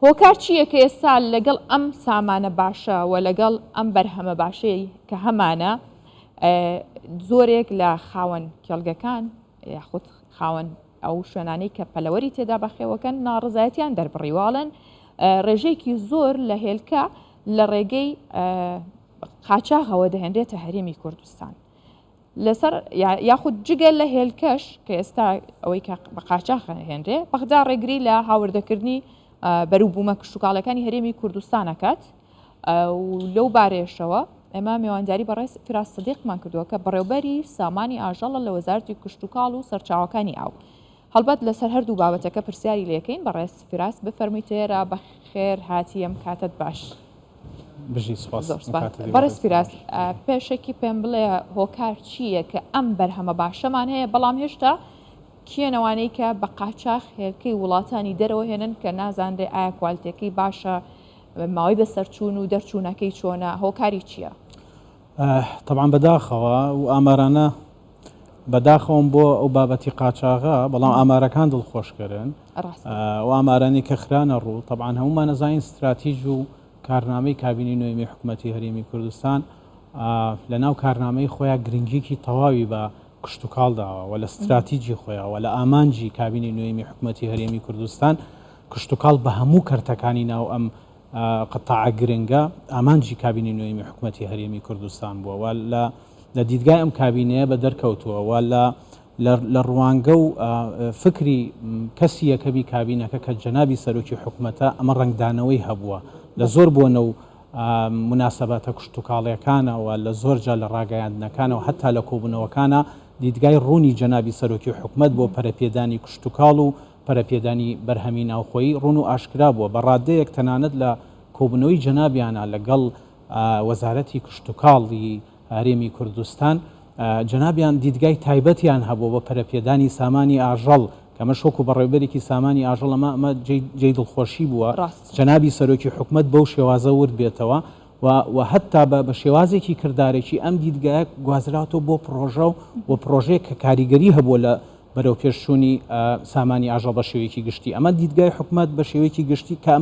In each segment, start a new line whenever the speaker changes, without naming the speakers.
هۆکار چییە کە ئێستا لەگەڵ ئەم سامانە باشە و لەگەڵ ئەم بەرهەمە باشەی کە هەمانە زۆرێک لە خاوەن کێڵگەکان یاخود خاوەن ئەو شوێنانەی کە پەلەوەری تێدا بەخێوەکەن ناڕزایەتیان دەربڕیواڵن ڕێژەیەکی زۆر لە هێلکە لە ڕێگەی قاچاغەوە دەهێنرێتە هەرێمی کوردستان لەسەر یاخود جگەل لە هێلکەش کە ئێستا ئەوەی بە قاچاغ هێنرێ بەغدا ڕێگری لە هاوردەکردنی بەروبوومە کشتتوکاڵەکانی هەرێمی کوردستانەکات و لەو بارێشەوە ئێمە میوانداری بەڕێ فراس سدیقمان کردووە کە بەڕێوبەری سامانی ئاژەڵە لە وەزارەتی کشتتوکاڵ و سەرچاوەکانی ئاو هەڵبەت لەسەر هەردوو بابەتەکە پرسیاری لەکەین بەڕێز فراس بفەرمی تێرە بە خێر هاتیەم کاتت باش بەڕێز فراس پێشێکی پێم بڵێ هۆکار چییە کە ئەم بەرهەمە باشەمان هەیە بەڵام هێشتا کێنەوانەی کە بە قاچاغ هێلکەی وڵاتانی دەرەوە هێنن کە نازانرێ ئایا کوالتەکەی باشە ماوەی بەسەرچوون و دەرچوونەکەی چۆنە هۆکاری چییە؟
طبعا بەداخەوە و ئامارانە بەداخەوەم بۆ ئەو بابەتی قاچاغا بەڵام ئامارەکان دڵخۆشکردن و ئامارانی کە خرانە ڕوو طبعا هەمومان نەزانین استراتیژ و کارنامەی کابینی نوێمی حکوومەتی هەرێمی کوردستان لە ناو کارنامەی خۆیان گرنگیکی تەواوی بە کشتتوکاڵداوە و لە استراتیژی خۆیەوە لە ئامانجی کابینی نوێمی حکوومەتی هەرێمی کوردستان کشتتوکاڵ بە هەموو کەرتەکانی ناو ئەم قەتاع گرنگە ئامانجی کابینی نوێمی حکوومەتی هەرێمی کوردستان بووە لە دیدگای ئەم کابینەیە بە دەرکەوتووە و لە ڕوانگە و فکری کەسی یەکەمی کابینەکە کە جەنابی سەرۆکی حکوومەتە ئەمە ڕنگدانەوەی هەبووە لە زۆر بۆنە و مناسبەتە کشتتوکاڵیەکانەوە لە زۆرجا لە ڕاگەیاندنەکانەوە حتا لە کۆبوونەوەکانە دیدگای ڕوونی جەنابی سەرۆکی حکوومەت بۆ پەرەپێدانی کشتتوکاڵ و پەرەپێدانی بەرهەمی ناوخۆیی ڕوون و ئاشکرا بووە بە ڕادەیەک تەنانەت لە کۆبوونەوەی جەنابیانە لەگەڵ وەزارەتی کشتتوکاڵی هەرێمی کوردستان جەنابیان دیدگای تایبەتیان هەبوو بە پەرەپێدانی سامانی ئاژەڵ کەمە شۆک و بەڕێوەبەرێکی سامانی ئاژەڵ ئەمە جێی دڵخۆشی بووە جەنابی سەرۆکی حکوومەت بەو شێوازە ورد بێتەوە و هەتا بە شێوازێکی کردارێکی ئەم دیدگایە گوازراتەوە بۆ پرۆژە و پرۆژەیە کە کاریگەری هەبووە لە بەرەو پێشچوونی سامانی ئاژەڵ بە شێوەیەکی گشتی ئەمە دیدگای حکوومەت بە شێوەیەکی گشتی کە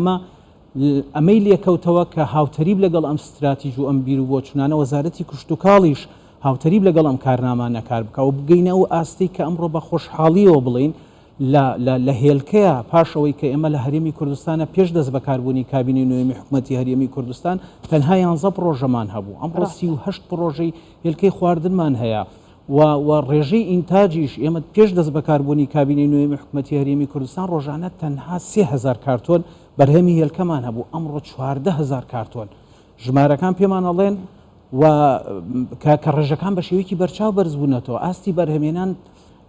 ئەمەی لێکەوتەوە کە هاوتەریب لەگەڵ ئەم استراتیژ و ئەم بیر و بۆچوونانە وەزارەتی کشتتوکاڵیش هاوتەریب لەگەڵ ئەم کارنامانە کار بکە و بگەینە و ئاستی کە ئەمڕۆ بە خۆشحاڵیەوە بڵین لە هێلکەیە پاشەوەی کە ئێمە لە هەرێمی کوردستانە پێش دەست بەکاربوونی کابینی نوێمی حکوومەتی هەرێمی کوردستان تەنها 11 پرۆژەمان هەبوو ئەمڕۆ 38 پرۆژەی هێلکەی خواردنمان هەیە و ڕێژەی ئینتاجیش ئێمە پێش دەست بەکاربوونی کابینی نوێمی حکوومەتی هەرێمی کوردستان ڕۆژانە تەنها 3000 کارتۆن بەرهەمی هێلکەمان هەبوو ئەمڕۆ 14000 کارتۆن ژمارەکان پێمان ئەڵێن و کە ڕێژەکان بە شێوەیەکی بەرچاو بەرزبوونەتەوە ئاستی بەرهەمێنان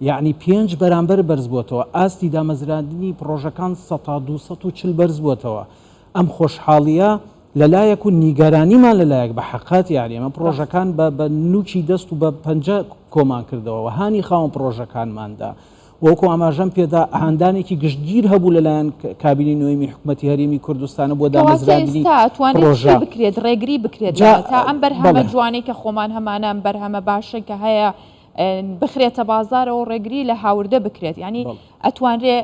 یعنی 5 بەرامبەر بەرز بووەتەوە ئاستی دامەزراندنی پرۆژەکان 240 بەرز بووەتەوە ئەم خۆشحاڵیە لەلایەک و نیگەرانیمان لەلایەک بە حقات یاری ئەمە پرۆژەکان بە نوکی دەست و بە پەنجە کۆمان کردەوە و هانی خاوەن پرۆژەکانماندا وەکو ئاماژەم پێدا هاندانێکی گشتگیر هەبوو لەلایەن کابینی نوێمی حکوومەتی هەرێمی کوردستانە بۆ دامەزراندنی
پرۆژە بکرێت ڕێگری بکرێت تا ئەم بەرهەمە جوانەی کە خۆمان هەمانە ئەم بەرهەمە باشە کە هەیە بخرێتە بازارەوە ڕێگری لە هاوردە بکرێت ینی ئەتوانرێ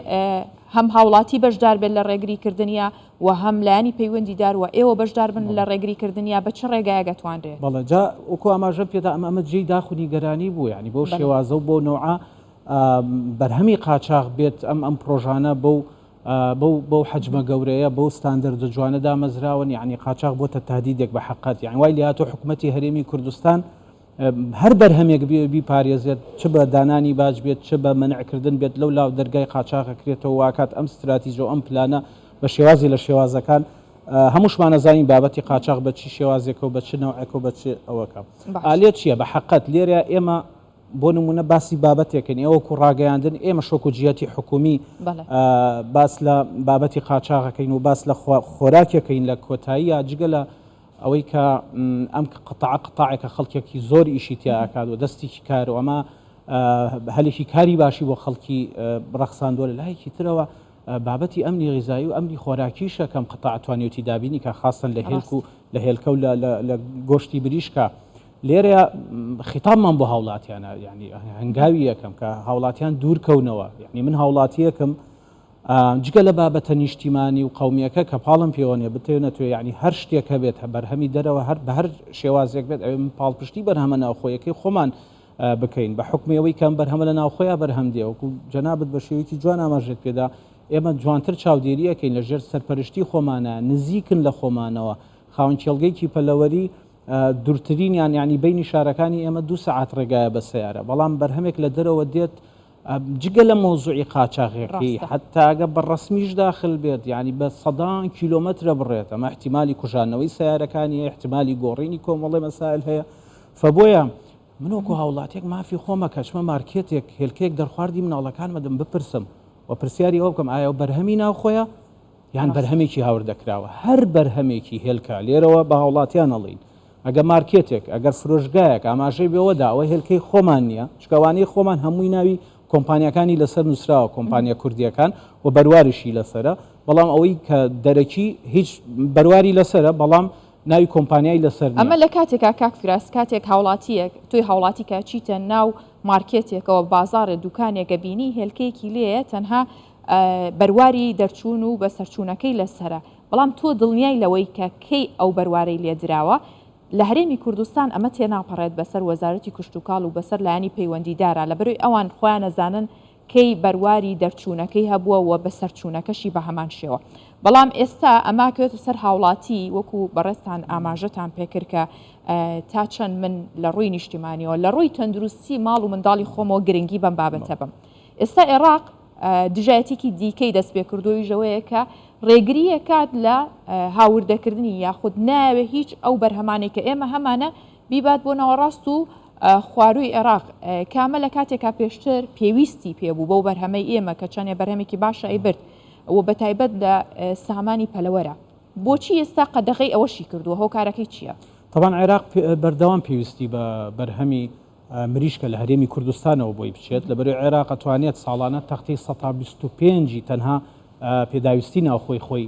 هەم هاوڵاتی بەشدار بێت لە ڕێگریکردنیە و هەم لایانی پەیوەندیدار و ئێوە بەشدار بن لە ڕێگریکردنیە بە چ ڕێگایە دەتوانرێت
بەڵێ جا وەکو ئاماژە پێدا ئەمە جێی داخونی گەرانی بوو ینی بۆ شێوازە و بۆ نوعە بەرهەمی قاچاغ بێت ئەم پرۆژانە بەو حەجمە گەورەیە بەو ستاندەردە جوانە دامەزراون یعنی قاچاغ بۆتە تادیدێک بە حقات یعنی وای لێهاتۆ حکوومەتی هەرێمی کوردستان هەر بەرهەمێک بیپارێزێت چ بە دانانی باش بێت چ بە منعکردن بێت لەو لاو دەرگای قاچاغەکرێتەوە واکات ئەم استراتیژە و ئەم پلانە بە شێوازی لە شێوازەکان هەمووشمان نەزانین بابەتی قاچاغ بە چی شێوازێکە و بە چ نەوعێک و بە چ ئەوەکە ئالێت چییە بە حقەت لێرە ئێمە بۆ نمونە باسی بابەتێکن ئێوەکو ڕاگەیاندن ئێمە شۆکوجیەتی حکومی باس لە بابەتی قاچاغەکەین و باس لە خۆراکێکەین لە کۆتایی جگە لە ئەوەی کە ئەم قتاعێکە خەڵکێکی زۆر ئیشی تیاکات و دەستێکی کار و ئەمە هەلێکی کاری باشی بۆ خەڵکی ڕەخساندووە لە لایەکی ترەوە بابەتی ئەمنی غیزایی و ئەمنی خۆراکیشە کەم قتاع توانێتی دابینی کە خاستن لە هێلک و لە هێلکە و لە گۆشتی بریشکە لێرە خیتابمان بۆ هاوڵاتیانە ینی هەنگاوی یەکەم کە هاوڵاتیان دوورکەونەوە یعنی من هاوڵاتیەکەم جگە لە بابەتە نیشتیمانی و قومیەکە کە پاڵم پێوەنێ بتێنێتوێ یعنی هەر شتێکە بێت بەرهەمی دەرەوە هەر بە هەر شێوازێک بێت ئەوێ پاڵپشتی بەرهەمە ناوخۆیەکەی خۆمان بکەین بە حکمەوەی کەم بەرهەمە لە ناوخۆیان بەرهەم دێ وەکو جەنابەت بە شێوەیەکی جوان ئاماژێت پێدا ئێمە جوانتر چاودێریەکەین لە ژێر سەرپەرشتی خۆمانە نزیکن لە خۆمانەوە خاوەن کێڵگەیکی پەلەوەری دوورترینیان یعنی بینی شارەکانی ئێمە 2 سەعات ڕێگایە بە سیارە بەڵام بەرهەمێک لە دەرەوە دێت جگە لە مۆزوعی قاچاغێکی حتاگە بەڕسمیش داخل بێت یعنی بە 100 کیلۆمەترە بڕێت ئەمە احتیمالی کوژانەوەی سیارەکانی احتیمالی گۆڕینی کۆمەڵی مەسائل هەیە فبۆیە منوەکو هاوڵاتێک مافی خۆمە کەچمە مارکێتێک هێلکەیەک دەرخواردی مناڵەکان مەدەم بپرسم و پرسیاری ئەو بکەم ئایا بەرهەمی ناوخۆیە یان بەرهەمێکی هاوردەکراوە هەر بەرهەمێکی هێلکە لێرەوە بە هاوڵاتیان ئەڵین ئەگە مارکێتێک ئەگەر فرۆشگایەک ئاماژەی بێوەدا ئەوە هێلکەی خۆمان نییە چکەوانەی خۆمان هەمووی ناوی کۆمپانیەکانی لەسەر نووسراوە کۆمپانیا کوردیەکان و بەرواریشی لەسرە بەڵام ئەوەی کە دەرەکی هیچ بەرواری لەسرە بەڵام ناوی کۆمپانیای لەسەر
ئەمە لە کاتێکا کاک فراس کاتێک هاوڵاتیەک توی هاوڵاتی کە چیتە ناو مارکێتێکەوە بازارە دوکانێکە بینی هێلکەیەکی لێە تەنها بەرواری دەرچوون و بە سەرچوونەکەی لەسرە بەڵام تۆ دڵنیای لەوەی کە کەی ئەو بەروارەی لێدراوە لە هەرێمی کوردستان ئەمە تێناپەڕێت بەسەر وەزارەتی کشتتوکاڵ و بەسەر لایانی پەیوەندیدارە لە بەروی ئەوان خۆیان نەزانن کەی بەرواری دەرچوونەکەی هەبووە و بە سەرچوونەکەشی بە هەمان شێوە بەڵام ئێستا ئەما کەوێتە سەر هاوڵاتی وەکو بەڕێستان ئاماژەتان پێکرد کە تا چەند من لە ڕووی نیشتیمانیەوە لە ڕووی تەندروستی ماڵ و منداڵی خۆمەوە گرنگی بەم بابەتە بم ئێستا عێراق دژایەتێکی دیکەی دەست پێکردووی ژەوەیە کە ڕێگریە کات لە هاوردەکردنی یاخود ناوێ هیچ ئەو بەرهەمانێک کە ئێمە هەمانە بیبات بۆ ناوەڕاست و خواروی عێراق کامە لە کاتێکا پێشتر پێویستی پێبوو بەو بەرهەمەی ئێمە کە چەندێ بەرهەمێکی باشە ئەیبرد ئەوە بەتایبەت لە سامانی پەلەوەرە بۆچی ئێستا قەدەغی ئەوەشی کردووە هۆکارەکەی چییە؟
طبعا عێراق بەردەوام پێویستی بە بەرهەمی مریشکە لە هەرێمی کوردستانەوە بۆی بچێت لەبەرەوەی عێراق ئەتوانێت ساڵانە تەختی 125 تەنها پێداویستی ناوخۆی خۆی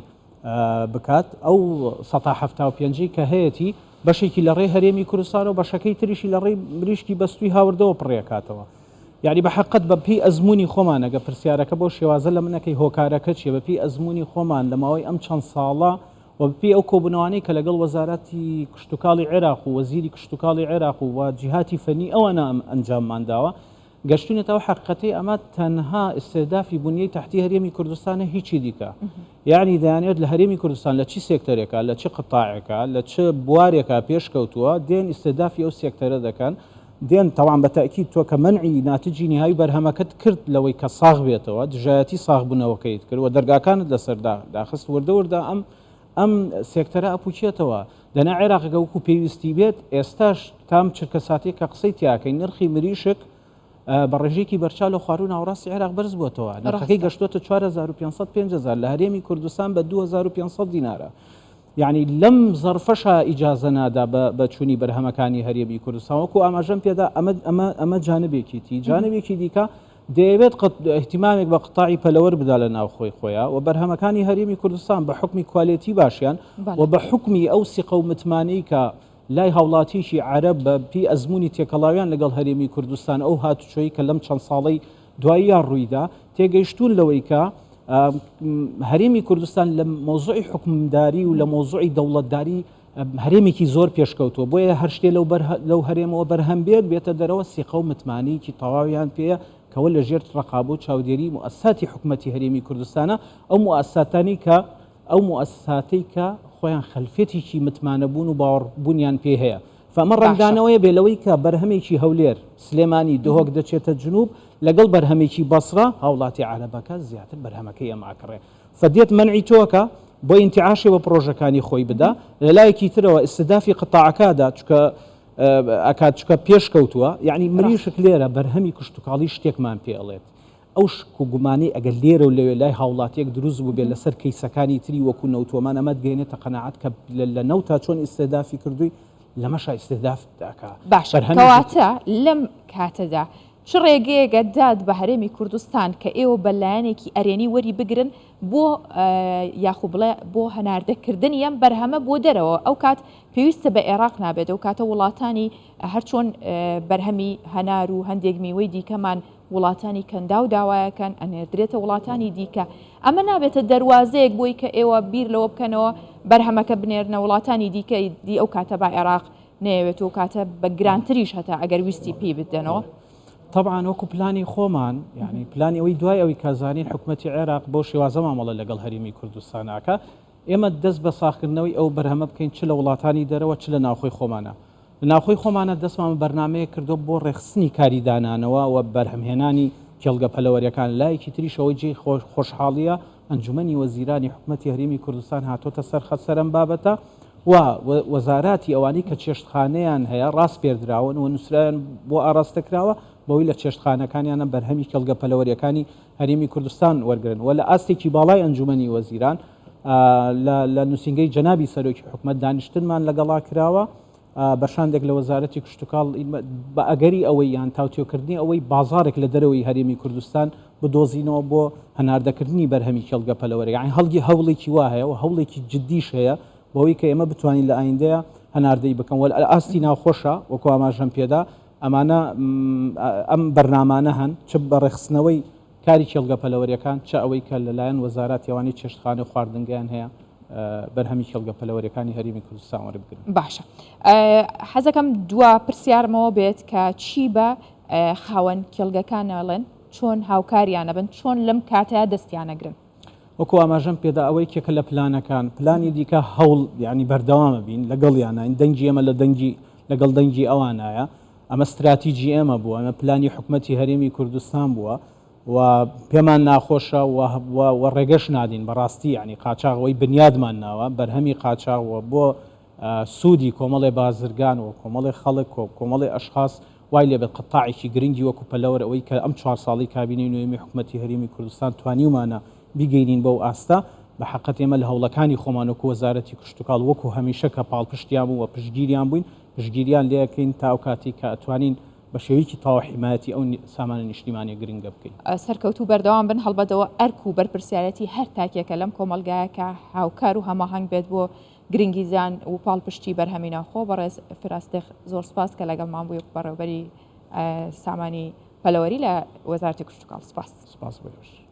بکات ئەو 175 کە هەیەی بەشێکی لە ڕێی هەرێمی کوردستان و بەشەکەی تریشی لە ڕێی مریشکی بەستوی هاوردەوە پڕێکاتەوە یعنی بە حقت بە پێی ئەزمموی خۆمان ئەگە پرسیارەکە بۆ شێوازە لە منەکەی هۆکارەکە چیە بە پێی ئەزمموی خۆمان لە ماوەی ئەم چەند ساڵە و بپی ئەو کۆبنەوانەی کە لەگەڵ وەزارەتی کشتتوکاڵی عێراق و وەزیری کشتتوکاڵی عێراق و جیهاتی فەنی ئەوانە ئەنجاممانداوە گەشتونێتەوە حقیقەتی ئەمە تەنها ئستێدافی بنیەی تحتی هەرێمی کوردستانە هیچی دیکە یعنی دەیانێت لە هەرێمی کوردستان لە چی سێکتەرێکە لە چه قتاعێکە لە چه بوارێکە پێشکەوتووە دێن ئستێدافی ئەو سێکتەرە دەکەن دێن تەوان بەتەکید تۆ کە منعی ناتجی نهایی بەرهەمەکەت کرد لەوەی کە ساغ بێتەوە دژایەتی ساغ بوونەوەکەیت کرد و دەرگاکانت لەسەر داخست وردەوردا ئەم سێکتەرە ئەپوچێتەوە دەنا عێراقەکە وەکو پێویستی بێت ئێستاش تام چرکە ساتێک کە قسەی تیاکەی نرخی مریشک بە ڕێژێکی بەرچاو لە خواروون ناوەڕاستی عێراق بەرز بووەتەوە نرخەکەی گەشتوتە 4500 لە هەرێمی کوردستان بە 2500 دینارە یعنی لەم زەرفەشە ئیجازە نادا بە چوونی بەرهەمەکانی هەرێمی کوردستان وەکو ئاماژەم پێدا ئەمە جانبێکیتی جانبێکی دیکە دەیەوێت احتیمامێک بە قتاعی پەلەوەر بدا لە ناوخۆی خۆیان و بەرهەمەکانی هەرێمی کوردستان بە حکمی کوالێتی باشیان و بە حکمی ئەو سیقە و متمانەی کە لای هاوڵاتیشی عەرەب بە پێی ئەزمموی تێکەڵاویان لەگەڵ هەرێمی کوردستان ئەو هاتوچۆی کە لەم چەند ساڵەی دواییان ڕوویدا تێگەیشتون لەوەی کە هەرێمی کوردستان لە مۆزوعی حکومداری و لە مۆزوعی دەوڵەتداری هەرێمێکی زۆر پێشکەوتووە بۆیە هەر شتێ لەو هەرێمەوە بەرهەم بێتە دەرەوە سیقە و متمانەیەکی تەواویان پێەیە کەوە لە ژێر ڕقابە و چاودێری موسساتی حکوومەتی هەرێمی کوردستانە ئەو موسساتانی کە ئەو موسساتەی کە خۆیان خەلفێتێکی متمانەبوون و باوەڕبوونیان پێ هەیە فەمە ڕنگدانەوەیە بێلەوەی کە بەرهەمێکی هەولێر سلێمانی دهۆک دەچێتە جنوب لەگەڵ بەرهەمێکی بەسڕە هاوڵاتی عەرەبەکە زیاتر بەرهەمەکەی ئەماکڕێ فدێت منعی تۆکە بۆ ئینتیعاشی بە پرۆژەکانی خۆی بدا لەلایەکی ترەوە ئستدافی قتاعەکەدا چکە ئەکات چکە پێشکەوتووە یعنی مریشک لێرە بەرهەمی کشتتوکاڵی شتێکمان پێ ئەڵێت ئەو شکوگومانی ئەگەر لێرە و لەوێ لای هاوڵاتیەک دروست بوو بێت لەسەر کەیسەکانی تری وەکو نەوتۆمان ئەمە دگەێنێتە قەناعەت کە لە نەوتا چۆن ئستێدافی کردووی لەمەشا ئستێداف داکا
باشکەواتە لەم کاتەدا چ ڕێگەیەگە داد بە هەرێمی کوردستان کە ئێوە بەلایەنێکی ئەرێنی وەری بگرن بۆ یاخو بڵێ بۆ هەناردەکردنی ئەم بەرهەمە بۆ دەرەوە ئەو کات پێویستە بە عێراق نابێت ئەو کاتە وڵاتانی هەرچۆن بەرهەمی هەنار و هەندێک میوەی دیکەمان وڵاتانی کەندا و داوایەکەن ئەنێردرێتە وڵاتانی دیکە ئەمە نابێتە دەواازەیەک بۆی کە ئێوە بیر لەوە بکەنەوە بەرهەمەکە بنێرنە وڵاتانی دیکەی دی ئەو کاتە با عێراق نەیەوێت و کاتە بە گرانتریش هەتا ئەگەر ویستی پێی بدەنەوە.
طبعا وەکو پلانی خۆمان یعنی پلانی ئەوەی دوای ئەوەی کازانین حکوومەتی عێراق بۆ شێوازە مامەڵە لەگەڵ هەرێمی کوردستاناکە ئێمە دەست بە ساختکردنەوەی ئەو بەرهەمە بکەین چ لە وڵاتانی دەرەوە چ لە ناوخۆی خۆمانە. لە ناوخۆی خۆمانە دەستمان بەرنمەیە کردو بۆ ڕێخستنی کاریدانانەوە و بەرهەمهێنانی کێڵگە پەلەوەریەکان لایەکی تریشەوەی جێی خۆشحاڵیە ئەنجومەنی وەزیرانی حکوومەتی هەرێمی کوردستان هاتۆتە سەرخەت سەرم بابەتە و وەزاراتی ئەوانی کە چێشتخانەیان هەیە ڕاست پێردراون و نووسرایان بۆ ئاراستەکراوە بەوەی لە چێشتخانەکانیانە بەرهەمی کێڵگە پەلەوەریەکانی هەرێمی کوردستان وەرگن و لە ئاستێکی باڵای ئەنجومەنی وەزیران لە نووسنگەی جەنابی سەرۆکی حکوومەت دانیشتنمان لەگەڵا کراوە بەشاندێک لە وەزارەتی کشتتوکاڵ بە ئەگەری ئەوەی یان تاوتێکردنی ئەوەی بازارێک لە دەرەوەی هەرێمی کوردستان بدۆزینەوە بۆ هەناردەکردنی بەرهەمی کێڵگە پەلەوەری یعنی هەڵگی هەوڵێکی وا هەیە و هەوڵێکی جددیش هەیە بەوەی کە ئێمە بتوانین لە ئایندەیە هەناردەی بکەم وە ئاستی ناوخۆشە وەکو ئاماژەم پێدا ئەمانە ئەم بەرنامانە هەن چ بە ڕێخستنەوەی کاری کێڵگە پەلەوەریەکان چ ئەوەی کە لەلایەن وەزارەتیەوانی چێشتخانە و خواردنگیان هەیە بەرهەمی کێڵگە پەلەوەریەکانی هەرێمی کوردستان وەربگرن.
باشە حەزەکەم دوا پرسیارمەوە بێت کە چی بە خاوەن کێڵگەکانەڵێن چۆن هاوکاریانە بن چۆن لەم کاتەیە دەستیانەگرن.
وەکو ئاماژەم پێدا ئەوەی کێکە لە پلانەکان پلانی دیکە هەوڵ ینی بەردەوامە بین لەگەڵیانین دەنگی ئێمە لەگەڵ دەنگی ئەوانایە ئەمە استراتیجی ئێمە بووە ئەمە پلانی حکوومەتی هەرێمی کوردستان بووە و پێمان ناخۆشە و ڕێگەش نادین بەڕاستی ینی قاچاغەوەی بنیادمان ناوە بەرهەمی قاچاغەوە بۆ سوودی کۆمەڵی بازرگان و کۆمەڵی خەڵک و کۆمەڵی ئەشخاص وای لێ بێت قەتاعێکی گرنگی وەکو پەلەوەر ئەوەی کە ئەم 4 ساڵی کابینەی نوێمی حکوومەتی هەرێمی کوردستان توانیومانە بیگەینین بەو ئاستا بە حقیقەت ئێمە لە هەوڵەکانی خۆمان وەکو وەزارەتی کشتتوکاڵ وەکو هەمیشە کە پاڵپشتیان بوو و پشتگیریان بووین پشتگیریان لێەکەین تا ئەو کاتی کە ئەتوانین بە شێوەیەکی تاوە حیمایەتی ئەو سامانە نیشتیمانی گرنگە بکەین.
سەرکەوتوو بەردەوام بن هەڵبەتەوە ئەرک و بەرپرسیارەتی هەر تاکێکە لەم کۆمەلگایەکە هاوکار و هەماهەنگ بێت بۆ گرنگیزان و پاڵپشتی بەرهەمینە خۆ بەڕێز فراستێخ زۆر سپاس کە لەگەڵمان بووی بەڕێوەبەری سامانی پەلەوەری لە وەزارەتی کشتتوکاڵ. سپاس.
سپاس بەش.